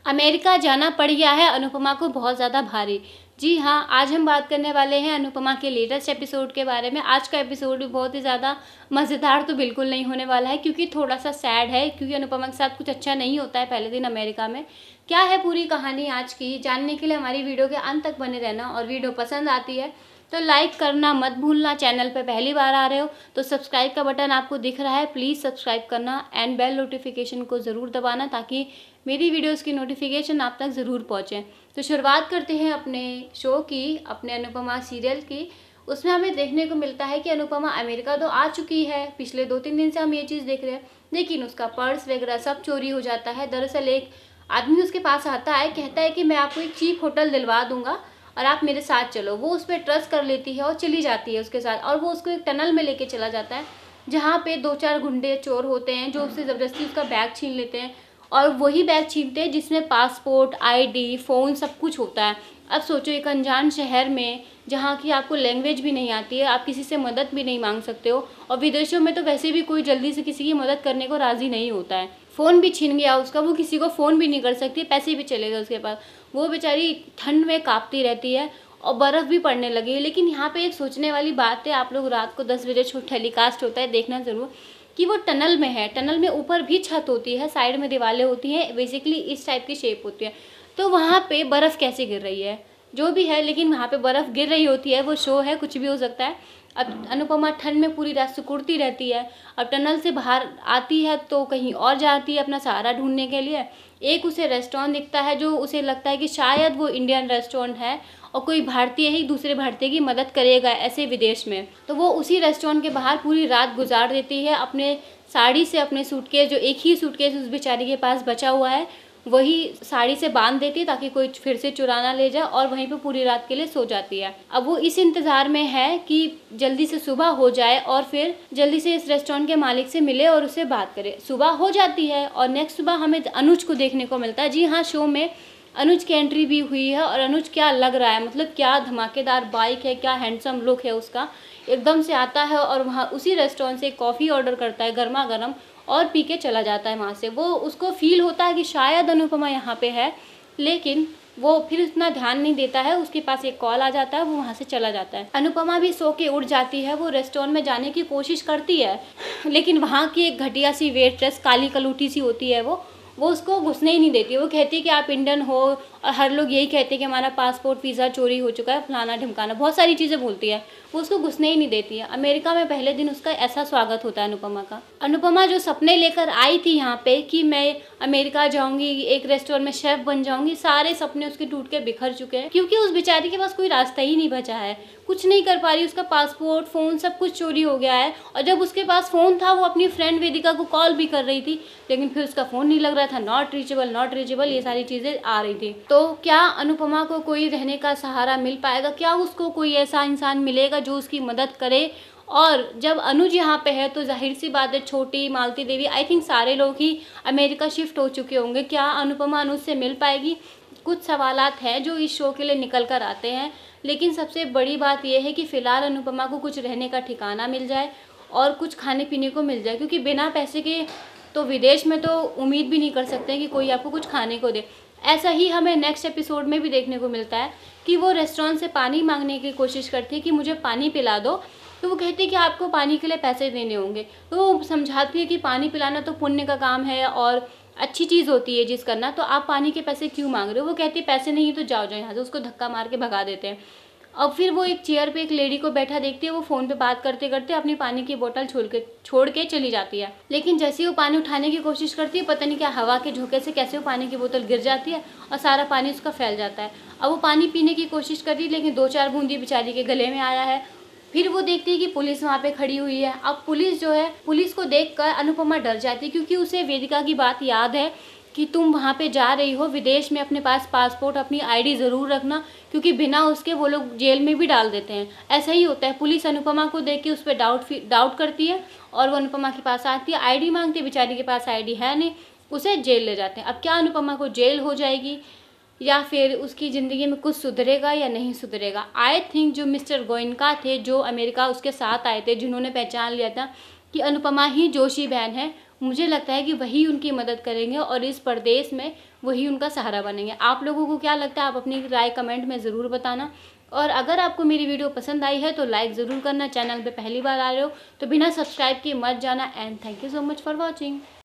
America जाना पड़ गया है अनुपमा को बहुत ज़्यादा भारी। जी हाँ, आज हम बात करने वाले हैं अनुपमा के लेटेस्ट एपिसोड के बारे में। आज का एपिसोड भी बहुत ही ज़्यादा मज़ेदार तो बिल्कुल नहीं होने वाला है, क्योंकि थोड़ा सा सैड है, क्योंकि अनुपमा के साथ कुछ अच्छा नहीं होता है पहले दिन अमेरिका में। क्या है पूरी कहानी आज की, जानने के लिए हमारी वीडियो के अंत तक बने रहना। और वीडियो पसंद आती है तो लाइक करना मत भूलना। चैनल पर पहली बार आ रहे हो तो सब्सक्राइब का बटन आपको दिख रहा है, प्लीज़ सब्सक्राइब करना एंड बेल नोटिफिकेशन को ज़रूर दबाना, ताकि मेरी वीडियोस की नोटिफिकेशन आप तक ज़रूर पहुँचे। तो शुरुआत करते हैं अपने शो की, अपने अनुपमा सीरियल की। उसमें हमें देखने को मिलता है कि अनुपमा अमेरिका तो आ चुकी है, पिछले 2-3 दिन से हम ये चीज़ देख रहे हैं, लेकिन उसका पर्स वगैरह सब चोरी हो जाता है। दरअसल एक आदमी उसके पास आता है, कहता है कि मैं आपको एक चीप होटल दिलवा दूंगा और आप मेरे साथ चलो। वो उस पर ट्रस्ट कर लेती है और चली जाती है उसके साथ, और वो उसको एक टनल में लेके चला जाता है, जहाँ पे 2-4 गुंडे चोर होते हैं जो उससे ज़बरदस्ती उसका बैग छीन लेते हैं। और वही बैग छीनते हैं जिसमें पासपोर्ट, आईडी, फ़ोन सब कुछ होता है। अब सोचो, एक अनजान शहर में जहाँ की आपको लैंग्वेज भी नहीं आती है, आप किसी से मदद भी नहीं मांग सकते हो, और विदेशों में तो वैसे भी कोई जल्दी से किसी की मदद करने को राज़ी नहीं होता है। फ़ोन भी छीन गया उसका, वो किसी को फ़ोन भी नहीं कर सकती, पैसे भी चले गए उसके पास। वो बेचारी ठंड में काँपती रहती है और बर्फ़ भी पड़ने लगी है। लेकिन यहाँ पे एक सोचने वाली बात है, आप लोग रात को 10 बजे टेलीकास्ट होता है, देखना ज़रूर, कि वो टनल में है। टनल में ऊपर भी छत होती है, साइड में दीवारें होती हैं, बेसिकली इस टाइप की शेप होती है। तो वहाँ पे बर्फ़ कैसे गिर रही है, जो भी है, लेकिन वहाँ पे बर्फ़ गिर रही होती है। वो शो है, कुछ भी हो सकता है। अब अनुपमा ठंड में पूरी रात सिकुड़ती रहती है। अब टनल से बाहर आती है तो कहीं और जाती है अपना सहारा ढूंढने के लिए। एक उसे रेस्टोरेंट दिखता है जो उसे लगता है कि शायद वो इंडियन रेस्टोरेंट है और कोई भारतीय ही दूसरे भारतीय की मदद करेगा ऐसे विदेश में। तो वो उसी रेस्टोरेंट के बाहर पूरी रात गुजार देती है, अपने साड़ी से अपने सूटकेस, जो एक ही सूटकेस उस बेचारी के पास बचा हुआ है, वही साड़ी से बांध देती है ताकि कोई फिर से चुरा ना ले जाए, और वहीं पे पूरी रात के लिए सो जाती है। अब वो इस इंतज़ार में है कि जल्दी से सुबह हो जाए और फिर जल्दी से इस रेस्टोरेंट के मालिक से मिले और उससे बात करे। सुबह हो जाती है और नेक्स्ट सुबह हमें अनुज को देखने को मिलता है। जी हाँ, शो में अनुज की एंट्री भी हुई है, और अनुज क्या लग रहा है, मतलब क्या धमाकेदार बाइक है, क्या हैंडसम लुक है उसका। एकदम से आता है और वहाँ उसी रेस्टोरेंट से कॉफ़ी ऑर्डर करता है गर्मा गर्म, और पी के चला जाता है वहाँ से। वो उसको फील होता है कि शायद अनुपमा यहाँ पे है, लेकिन वो फिर उतना ध्यान नहीं देता है। उसके पास एक कॉल आ जाता है, वो वहाँ से चला जाता है। अनुपमा भी सो के उठ जाती है, वो रेस्टोरेंट में जाने की कोशिश करती है, लेकिन वहाँ की एक घटिया सी वेट्रेस, काली कलूटी सी होती है, वो उसको घुसने ही नहीं देती। वो कहती है कि आप इंडियन हो, और हर लोग यही कहते हैं कि हमारा पासपोर्ट, वीज़ा चोरी हो चुका है, फलाना ढिमकाना, बहुत सारी चीज़ें बोलती है। वो उसको घुसने ही नहीं देती है। अमेरिका में पहले दिन उसका ऐसा स्वागत होता है अनुपमा का। अनुपमा जो सपने लेकर आई थी यहाँ पे कि मैं अमेरिका जाऊँगी, एक रेस्टोरेंट में शेफ़ बन जाऊँगी, सारे सपने उसके टूट के बिखर चुके हैं, क्योंकि उस बेचारी के पास कोई रास्ता ही नहीं बचा है, कुछ नहीं कर पा रही। उसका पासपोर्ट, फ़ोन सब कुछ चोरी हो गया है, और जब उसके पास फ़ोन था वो अपनी फ्रेंड वेदिका को कॉल भी कर रही थी, लेकिन फिर उसका फ़ोन नहीं लग रहा था, नॉट रीचेबल, ये सारी चीज़ें आ रही थी। तो क्या अनुपमा को कोई रहने का सहारा मिल पाएगा? क्या उसको कोई ऐसा इंसान मिलेगा जो उसकी मदद करे? और जब अनुज यहाँ पे है तो जाहिर सी बात है, छोटी, मालती देवी, आई थिंक सारे लोग ही अमेरिका शिफ्ट हो चुके होंगे। क्या अनुपमा अनुज से मिल पाएगी? कुछ सवालात हैं जो इस शो के लिए निकल कर आते हैं, लेकिन सबसे बड़ी बात यह है कि फ़िलहाल अनुपमा को कुछ रहने का ठिकाना मिल जाए और कुछ खाने पीने को मिल जाए, क्योंकि बिना पैसे के तो विदेश में तो उम्मीद भी नहीं कर सकते कि कोई आपको कुछ खाने को दे। ऐसा ही हमें नेक्स्ट एपिसोड में भी देखने को मिलता है कि वो रेस्टोरेंट से पानी मांगने की कोशिश करती है कि मुझे पानी पिला दो, तो वो कहती है कि आपको पानी के लिए पैसे देने होंगे। तो वो समझाती है कि पानी पिलाना तो पुण्य का काम है और अच्छी चीज़ होती है जिस करना, तो आप पानी के पैसे क्यों मांग रहे हो? वो कहती है पैसे नहीं तो जाओ यहाँ से, उसको धक्का मार के भगा देते हैं। अब फिर वो एक चेयर पे एक लेडी को बैठा देखती है, वो फ़ोन पे बात करते करते अपनी पानी की बोतल छोड़ के चली जाती है। लेकिन जैसे ही वो पानी उठाने की कोशिश करती है, पता नहीं क्या हवा के झोंके से कैसे वो पानी की बोतल गिर जाती है और सारा पानी उसका फैल जाता है। अब वो पानी पीने की कोशिश करती है, लेकिन 2-4 बूंदी बेचारी के गले में आया है। फिर वो देखती है कि पुलिस वहाँ पे खड़ी हुई है। अब पुलिस जो है, पुलिस को देखकर अनुपमा डर जाती है, क्योंकि उसे वेदिका की बात याद है कि तुम वहाँ पे जा रही हो विदेश में, अपने पास पासपोर्ट, अपनी आईडी ज़रूर रखना, क्योंकि बिना उसके वो लोग जेल में भी डाल देते हैं। ऐसा ही होता है। पुलिस अनुपमा को देख के उस पर डाउट करती है और वो अनुपमा के पास आती है, आईडी मांगती है, बेचारी के पास आईडी है नहीं, उसे जेल ले जाते हैं। अब क्या अनुपमा को जेल हो जाएगी या फिर उसकी ज़िंदगी में कुछ सुधरेगा या नहीं सुधरेगा? आई थिंक जो मिस्टर गोयनका थे, जो अमेरिका उसके साथ आए थे, जिन्होंने पहचान लिया था कि अनुपमा ही जोशी बहन है, मुझे लगता है कि वही उनकी मदद करेंगे और इस प्रदेश में वही उनका सहारा बनेंगे। आप लोगों को क्या लगता है, आप अपनी राय कमेंट में ज़रूर बताना। और अगर आपको मेरी वीडियो पसंद आई है तो लाइक ज़रूर करना। चैनल पे पहली बार आ रहे हो तो बिना सब्सक्राइब किए मत जाना। And thank you so much for watching.